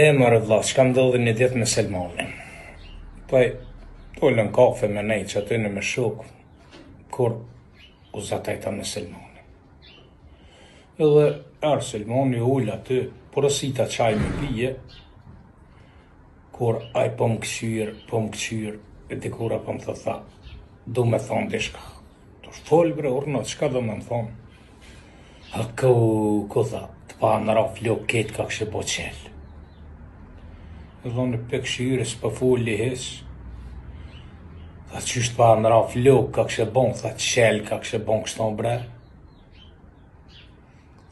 Mërë vlla, çka ndodhi një ditë me Selmanin. Ullën kafe me nej që aty në me shok, kur u zatajta me Selmanin. Edhe arë Selmani ullë aty, porosita qaj me pije, kur aj po më këshyr, e dikura po më tha, du me thonë dishka. Folë bre, urna, çka do me më thonë? A ku tha, të pa në raf lok ketë ka kështë bo qelë. E dhonë për këshyre, s'pa folli hes. Tha qysht pa në raf lok ka kështë bon, tha qelë ka kështë bon kështë në bre.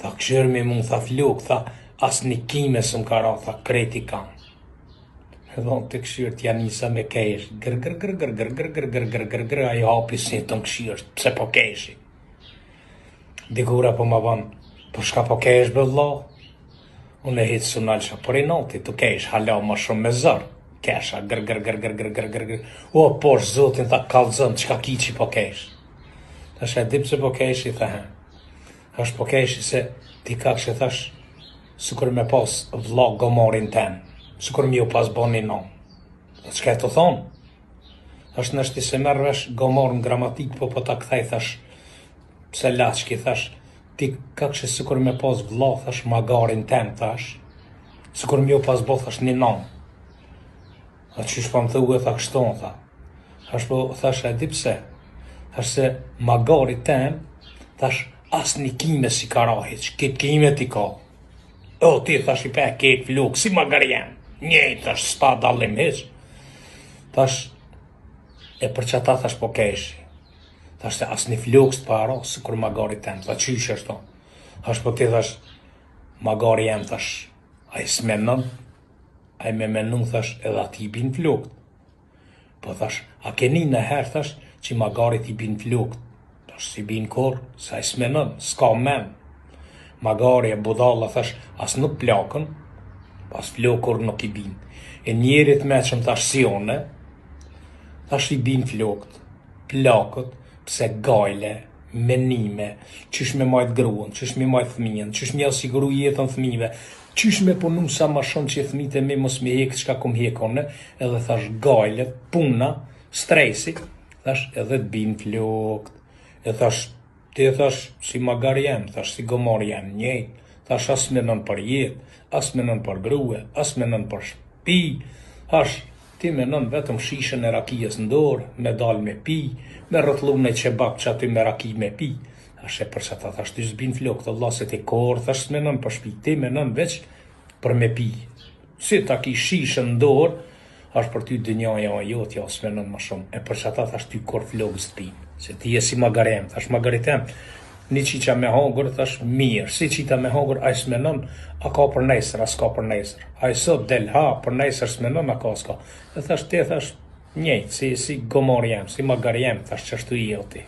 Tha këshyrë me mund, tha flok, tha as një kime së më kara, tha kreti kam. E dhonë të këshyrë t'ja njësa me kesh, gër, a i hapi si të në këshyrë, pse po keshi. Dikura po ma ban, po shka po kesh be vlla? Unë e hitë së nalësha, por i noti të kesh, hala ma shumë me zërë. Kesha, gër. O, posh, zotin, tha kalzën, qka ki që po kesh? Thash e dip se po keshi, tha he. Thash po keshi se ti ka kështë thash, sukur me pas vlla gomorin ten. Sukur mi u pas bon një non. Dhe qka e të thonë? Thash nështi se merë vesh gomor në gramatik, po ta këthej, thash, pse lachki, thash, ti ka kështë sukur me pas vlla, thash, magarin ten, thash, sukur mi u pas bo, thash, një non. A qysh pa më thëgue, tha kështon, tha. Thash, po, thash, e di pse? Thash se magari ten, thash, as një kime si karahi, që kitë kime ti ka. O, ti, thash, i pe ketë fluk, si magarjen. Njëj, thash, s'pa dalim heq. Thash, e për që ta, thash, po keshi. Thash, se as një fluk s'të para, si kur magari tem. Tha, qysh është to? Thash, po ti, thash, magari jem, thash, a i s'menën, a i me menun, thash, edhe ati i bin flukt. Po, thash, a keni në herë, thash, që magarit i bin flukt. Thash, si bin kur, sa i s'menën, s'ka men. Magari e budalla, thash, as nuk plakën, pas flokur nuk i bin. E njerit me që më thash si one, thash i bin flukt, plakët, pse gajle, menime, qysh me majt gruën, qysh me majt fëmijën, qysh me asiguru jetën fëmijëve, qysh me punu sa ma shumë që fëmijët e me mos me hekë qka kum hekone, edhe thash gajle, puna, stresi, thash edhe të bin flukt, e thash, ti thash si magar jem, thash si gomar jem, njejt, thash as menon për jetë, as menon për grue, as menon për shpi, thash, ti menon vetëm shishën e rakijës në dorë, me dal me pi, me rëtllum në qebap që aty me raki me pi. Thash e për që ta thash, ty s'bin flok, të Allah se ti korë, thash s'menon për shpi, ti menon veç për me pi. Si ta ki shishën në dorë, thash për ty dënjaja o jot, ja s'menon ma shumë. E për që ta thash ty korë flok s'pin, se ti je si magarem, thash magaritem, një qiqa me hongër, thash mirë, si qita me hongër, a i s'menon, a ka për nesër, a s'ka për nesër. A i sot del ha, për nesër s'menon, a ka s'ka. E thash ti, thash njejtë, si gomor jem, si magar jem, thash qështu i o ti.